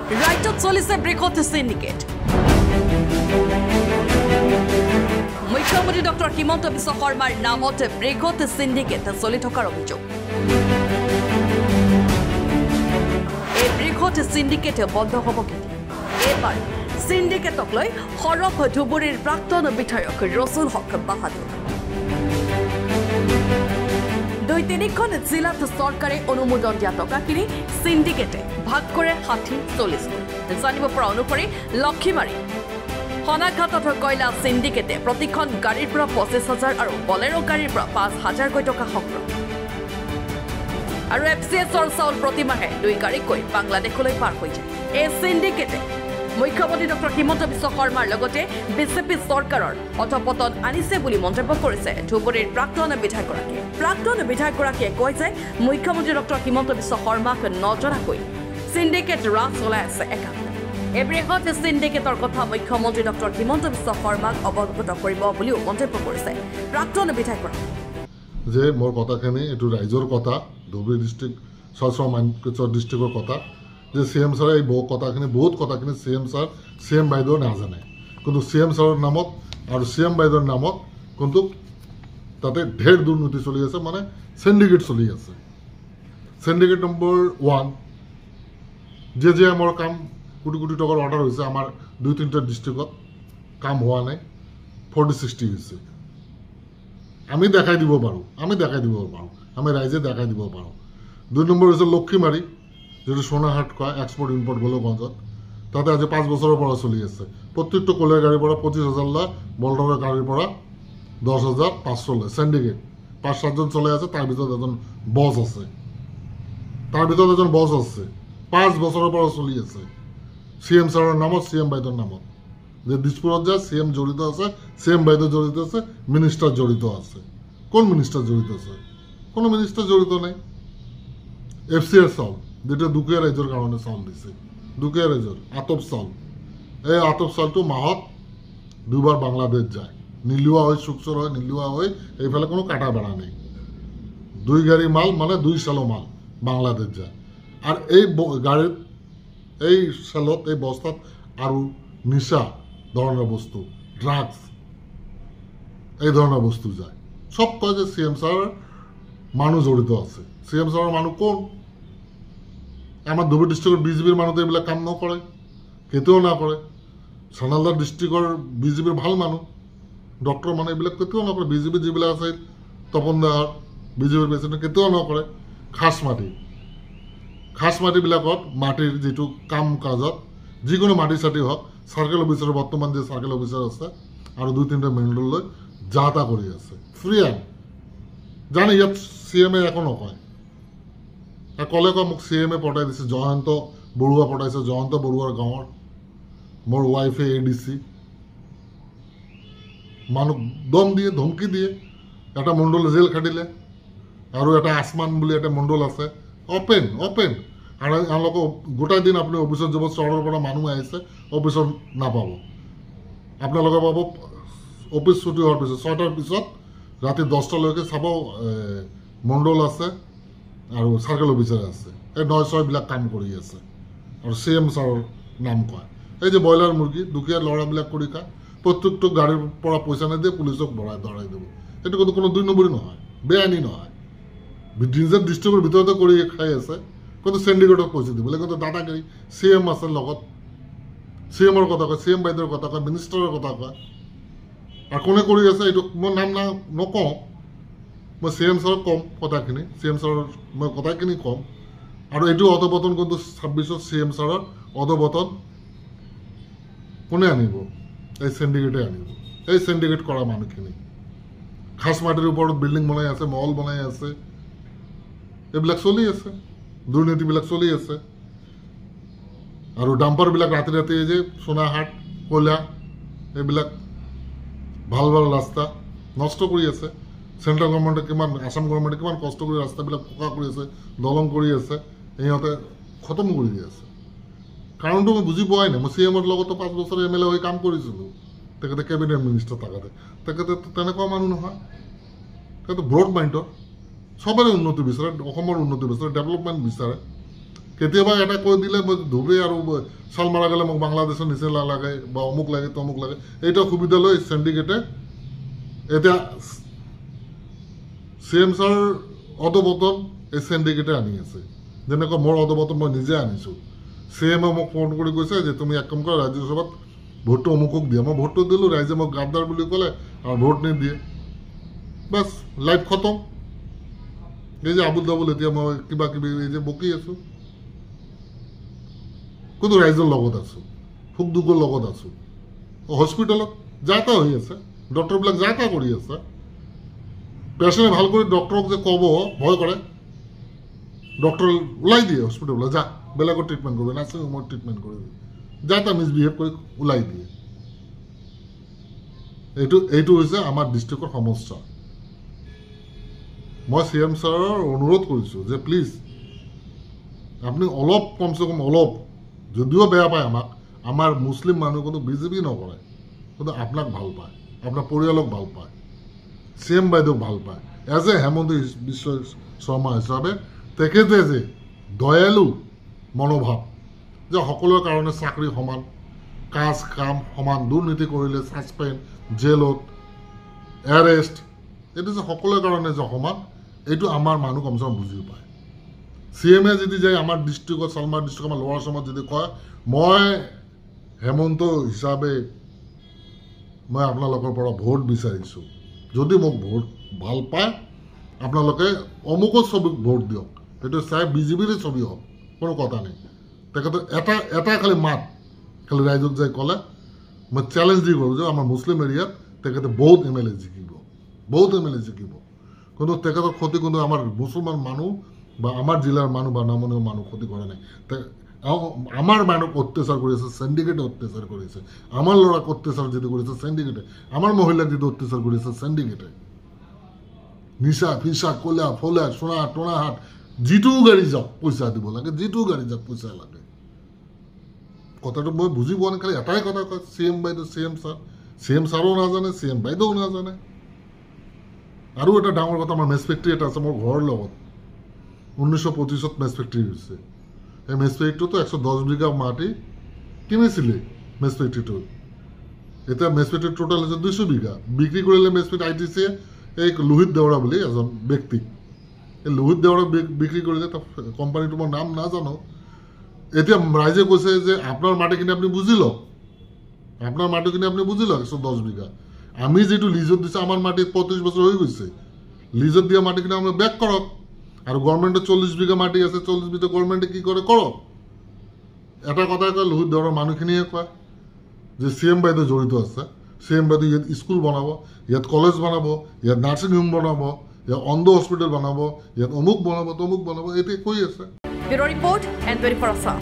ৰাজ্যত চলিছে বৃহৎ সিন্ডিকেট মুখ্যমন্ত্ৰী ডক্টৰ হিমন্ত বিশ্ব শৰ্মাৰ নামত বৃহৎ সিন্ডিকেট চলি থকাৰ অভিযোগ এই বৃহৎ সিন্ডিকেট বন্ধ হ'ব কেতিয়া এবাৰ সিন্ডিকেটক লৈ সৰব ধুবুৰীৰ প্ৰাক্তন বিধায়ক ৰসুল হক বাহাদুৰ 2-3খন জিলাত চৰকাৰে অনুমোদন দিয়া টকাখিনি সিন্ডিকেটে ভাগ কৰে 60-40 জানিব পৰা অনুসৰি লক্ষীমাৰী হনাঘাটত কয়লা সিন্ডিকেটে প্ৰতিখন গাড়ীৰ পৰা 25,000 আৰু বলেৰো গাড়ীৰ পৰা 5,000 কৈ টকা সংগ্ৰহ আৰু এফচিএছৰ চাউল প্ৰতিমাহে 2 গাড়ীকৈ বাংলাদেশলৈ পাৰ হৈ যায় এই সিন্ডিকেটে মুখ্যমন্ত্ৰী ডক্টৰ হিমন্ত বিশ্ব শৰ্মাৰ লগতে বিজেপি চৰকাৰৰ অধপতন আনিছে বুলি মন্তব্য কৰিছে ধুবুৰীৰ প্ৰাক্তন বিধায়কগৰাকীয়ে কয় যে মুখ্যমন্ত্ৰী ডক্টৰ হিমন্ত বিশ্ব শৰ্মাক নজনাকৈ সিন্ডিকেট ৰাজ চলাই আছে একান্ত এই বৃহৎ সিন্ডিকেটৰ কথা মুখ্যমন্ত্ৰী ডক্টৰ হিমন্ত বিশ্ব শৰ্মাক অৱগত কৰিব বুলিও মন্তব্য কৰিছে প্ৰাক্তন বিধায়কগৰাকীয়ে যে মোৰ কথাখিনি এইটো ৰাইজৰ কথা ধুবুৰী ডিষ্ট্ৰিক্ট মানকোচৰ ডিষ্ট্ৰিক্টৰ কথা যে CM ছাৰে এই বহুত কথাখিনি CM ছাৰ CM বাইদেউ নাজানে কিন্তু CM ছাৰৰ নামত আৰু CM বাইদেউৰ নামত কিন্তু তাতে ঢেৰ দুৰ্নীতি চলি আছে মানে সিন্ডিকেট চলি আছে সিন্ডিকেট নম্বৰ 1 যে আমাৰ কাম কোটি কোটি টকাৰ অৰ্ডাৰ হৈছে আমাৰ 2-3টা ডিষ্ট্ৰিক্টত কাম হোৱা নাই 40-60 হৈছে আমি দেখাই দিব পাৰোঁ আমি ৰাইজে দেখাই দিব পাৰোঁ 2 নম্বৰ হৈছে লক্ষীমাৰী যেটো সোনাহাট কয় এক্সপোৰ্ট ইম্পোৰ্ট গোলগঞ্জত তাতে আজি 5 বছৰৰ পৰা চলি আছে প্ৰত্যেকটো কলেৰ গাড়ীৰ পৰা 25,000 লয় বলডৰৰ গাড়ীৰ পৰা 10,500 লয় সিন্ডিকেট 5-7জন চলাই আছে তাৰ ভিতৰত এজন বছ আছে 5 বছৰৰ পৰা চলি আছে CM ছাৰৰ নামত CM বাইদেউৰ নামত যে দিছপুৰত যায় CM জড়িত আছে CM বাইদেউ জড়িত আছে মিনিষ্টাৰ জড়িত আছে কোন মিনিষ্টাৰ জড়িত আছে কোনো মিনিষ্টাৰ জড়িত নাই FCR চাউল যেটা দুখীয়া ৰাইজৰ কাৰণে চাউল দিছে দুখীয়া ৰাইজৰ আতপ চাউল এই আতপ চাউলটো মাহত দুবাৰ বাংলাদেশ যায় নিলুৱা হৈ সুক্সৰ হৈ নিলুৱা হৈ এইফালে কোনো কাটা বেড়া নেই 2 গাড়ী মাল মানে 2 চালো মাল বাংলাদেশ যায় আর এই গাড়ীত এই চালত এই বস্তাত আৰু নিশা ধৰণৰ বস্তু ড্ৰাগছ এই ধৰণৰ বস্তু যায় সব কয় যে CM ছাৰৰ মানুহ জড়িত আছে CM ছাৰৰ মানুহ কোন আমাৰ ধুবুৰী ডিস্ট্ৰিক্টৰ বিজেপিৰ মানুহ এইবিলাক কাম নকৰে কেতিয়াও নকৰে সানালদাৰ ডিস্ট্ৰিক্টৰ বিজেপিৰ ভাল মানুহ ডক্টৰ মানে এইবিলাক কেতিয়াও নকৰে বিজেপি যিবিলাক আছে তপন দাৰ বিজেপিৰ প্ৰেচিডেণ্ট কেতিয়াও নকৰে খাস মাটিবিলাকত মাটিৰ যেটো কাম কাজত যিকোনো মাটি চাটি হওক সাৰ্কেল অফিচাৰ বৰ্তমান যে সাৰ্কেল অফিচাৰ আছে আৰু 2-3টা মেণ্ডললৈ যাতা কৰি আছে ফ্ৰী এণ্ড জানে ইয়াত CM একো নকয় কলে মোক CM পঠাই দিছে জয়ন্ত বৰুৱা পঠাইছে জয়ন্ত বৰুৱাৰ গাঁৱৰ মোৰ ওয়াইফে ADC মানুহ দম দিয়ে ধমকি দিয়ে এটা মণ্ডল জেল খাটিলে আৰু এটা আসমান বুলি এটা মণ্ডল আছে ওপেন আৰু আনলোকে গোটাই দিন আপুনি অফিচত যাব চহৰৰ পৰা মানুহ আহিছে অফিচত নাপাব আপোনালোকে পাব অফিচ ছুটি হোৱাৰ পিছত 6টাৰ পিছত ৰাতি 10টালৈকে চাব মণ্ডল আছে আৰু সাৰ্কেল অফিচাৰ আছে এই 9-6 বিলাক কাম কৰি আছে আৰু CM ছাৰৰ নাম কয় এই যে বয়লাৰ মুৰ্গী দুখীয়া লৰাবিলাক কৰি খায় প্ৰত্যেকটো গাড়ীৰ পৰা পইচা নিদিয়ে পুলিচক ধৰাই দিব এইটো কোনো 2 নম্বৰী নহয় বেআইনী নহয় ডিজাইন ডিস্ট্ৰিক্টৰ ভিতৰতে কৰি খাই আছে কিন্তু সিন্ডিকেটক পইচা দিব লাগে কিন্তু দাদাগিৰি CM আছে লগত CMৰ কথা কয় CM বাইদেউৰ কথা কয় মিনিষ্টাৰৰ কথা কয় আৰু কোনে কৰি আছে এইটো মই নাম নকওঁ মই CM ছাৰক কম কথাখিনি CM ছাৰৰ মই কথাখিনি কম আৰু এইটো অধপতন কিন্তু 26ত CM ছাৰৰ অধপতন কোনে আনিব এই সিন্ডিকেটে আনিব এই সিন্ডিকেট কৰা মানুহখিনি খাস মাটিৰ ওপৰত বিল্ডিং বনাই আছে মল বনাই আছে এইবিলাক চলি আছে দুৰ্নীতিবিলাক চলি আছে আৰু ডাম্পাৰবিলাক ৰাতি যে সোনাহাট কয়লা এইবিলাক ভাল ৰাস্তা নষ্ট কৰি আছে সেন্ট্ৰাল গভৰ্নমেন্টে কিমান আসাম গভৰ্নমেন্টে কিমান কষ্ট কৰি ৰাস্তাবিলাক পকা কৰি আছে দলং কৰি আছে এইহতে খতম কৰি দি আছে কাৰণটো মই বুজি পোৱাই নাই মই CMৰ লগতো 5 বছৰ MLA হৈ কাম কৰিছিলো তেখেতে কেবিনেট মিনিষ্টাৰ থাকাতে তেখেতে তেনেকুৱা মানুহ নহয় তেখেতে ব্ৰড মাইণ্ডৰ সবৰে উন্নতি বিচাৰে অসমৰ উন্নতি বিচাৰে ডেভেলপমেণ্ট বিচাৰে কেতিয়াবা এটা কৈ দিলে মই ধুবে আৰু চাল মাৰা গ'লে মোক বাংলাদেশৰ নিচিনা লাগে বা অমুক লাগে তমুক লাগে এইটা সুবিধা লৈ সিন্ডিকেটে এতিয়া CMছৰ অদবতন এই সিন্ডিকেটে আনি আছে যেনেকৈ মোৰ অদবতন মই নিজে আনিছোঁ CMে মোক ফোন কৰি কৈছে যে তুমি এক কাম কৰা ৰাজ্যসভাত ভোটটো অমুকক দিয়া মই ভোটটো দিলোঁ ৰাইজে মোক গাদ্দাৰ বুলি ক'লে আৰু ভোট নিদিয়ে বাছ লাইফ খতম এই যে আবুল দাবুল এতিয়া মই কিবা কিবি এই যে বকি আছোঁ কিন্তু ৰাইজৰ লগত আছোঁ সুখ দুখৰ লগত আছোঁ হস্পিটেলত যা তা হৈ আছে ডক্টৰবিলাক যা তা কৰি আছে পেচেণ্টে ভাল কৰি ডক্টৰক যে ক'ব ভয় কৰে ডক্টৰ ওলাই দিয়ে হস্পিটেললৈ যা বেলেগৰ ট্ৰিটমেণ্ট কৰিবি নাৰ্ছিং হোমৰ ট্ৰিটমেণ্ট কৰিবি যা তা মিছবিহেভ কৰি ওলাই দিয়ে এইটো হৈছে আমাৰ ডিষ্ট্ৰিক্টৰ সমস্যা মই CM ছাৰৰ অনুৰোধ কৰিছোঁ যে প্লিজ আপুনি অলপ কমচে কম অলপ যদিও বেয়া পায় আমাক আমাৰ মুছলিম মানুহ কোনো বিজেপি নকৰে কিন্তু আপোনাক ভাল পায় আপোনাৰ পৰিয়ালক ভাল পায় CM বাইদেউক ভাল পায় এজ এ হেমন্ত বিশ্ব শৰ্মা হিচাপে তেখেতে যে দয়ালু মনোভাৱ যে সকলোৰে কাৰণে চাকৰি সমান কাজ কাম সমান দুৰ্নীতি কৰিলে ছাছপেণ্ড জেলত এৰেষ্ট এইটো যে সকলোৰে কাৰণে যে সমান এইটো আমাৰ মানুহ কমচে কম বুজি পায় CMে যদি যায় আমাৰ ডিষ্ট্ৰিক্টত চালমাৰ ডিষ্ট্ৰিক্ট আমাৰ লোৱাৰ আসামত যদি কয় মই হেমন্ত হিচাপে মই আপোনালোকৰ পৰা ভোট বিচাৰিছোঁ যদি মোক ভোট ভাল পায় আপোনালোকে অমুকৰ ছবিক ভোট দিয়ক সেইটো চাই বিজেপিৰে ছবি হওক কোনো কথা নাই তেখেতৰ এটা খালি মাত খালি ৰাইজক যাই ক'লে মই চেলেঞ্জ দি কৰোঁ যে আমাৰ মুছলিম এৰিয়াত তেখেতে বহুত MLA জিকিব বহুত MLA জিকিব কিন্তু তেখেতৰ ক্ষতি কোনো আমাৰ মুছলমান মানুহ বা আমাৰ জিলাৰ মানুহ বা নামনিৰ মানুহ ক্ষতি কৰা নাই আমাৰ মানুহক অত্যাচাৰ কৰি আছে সিন্ডিকেটে অত্যাচাৰ কৰিছে আমাৰ ল'ৰাক অত্যাচাৰ যিটো কৰিছে সিন্ডিকেটে আমাৰ মহিলাক যিটো অত্যাচাৰ কৰিছে সিন্ডিকেটে নিচা ফিচা কলা ফলা সোণা টোনা হাত যিটো গাড়ী যাওক পইচা দিব লাগে যিটো গাড়ী যাওক পইচা লাগে কথাটো মই বুজি পোৱা নাই খালি এটাই কথা কয় CM বাইদেউ CM ছাৰো নাজানে CM বাইদেউ নাজানে আৰু এটা ডাঙৰ কথা আমাৰ মেছ ফেক্টৰী এটা আছে মোৰ ঘৰৰ লগত 1925 মেছ ফেক্টৰী হৈছে এই মেছ ফেক্টৰীটো 110 বিঘা মাটি কিনিছিলে মেছ ফেক্টৰীটো এতিয়া মেছ ফেক্টৰী টোটাল হৈছে 200 বিঘা বিক্ৰী কৰিলে মেছ ফেক্টৰী ITCয়ে এই লোহিত দেউৰা বুলি এজন ব্যক্তি এই লোহিত দেউৰা বিক্ৰী কৰিলে কোম্পানীটো মই নাম নাজানো এতিয়া ৰাইজে কৈছে যে আপোনাৰ মাটিখিনি আপুনি বুজি লওক আপোনাৰ মাটিখিনি আপুনি বুজি লওক 110 বিঘা আমি যেটো লিজত দিছে আমাৰ মাটি 35 বছৰ হৈ গৈছে লিজত দিয়া মাটিখিনি আমি বেক কৰক আৰু গভৰ্নমেন্টে 40 বিঘা মাটি আছে 40 বিঘা গভৰ্নমেন্টে কি কৰে কৰক এটা কথা কয় লোহিত দেউৰাৰ মানুহখিনিয়ে কয় যে CM বাইদেউ জড়িত আছে CM বাইদেউ ইয়াত স্কুল বনাব ইয়াত কলেজ বনাব ইয়াত নাৰ্ছিং হোম বনাব ইয়াত অন্ধ হস্পিটেল বনাব ইয়াত অমুক বনাব তমুক বনাব এইটো কৈ আছে ব্যুৰো ৰিপৰ্ট N24 আসাম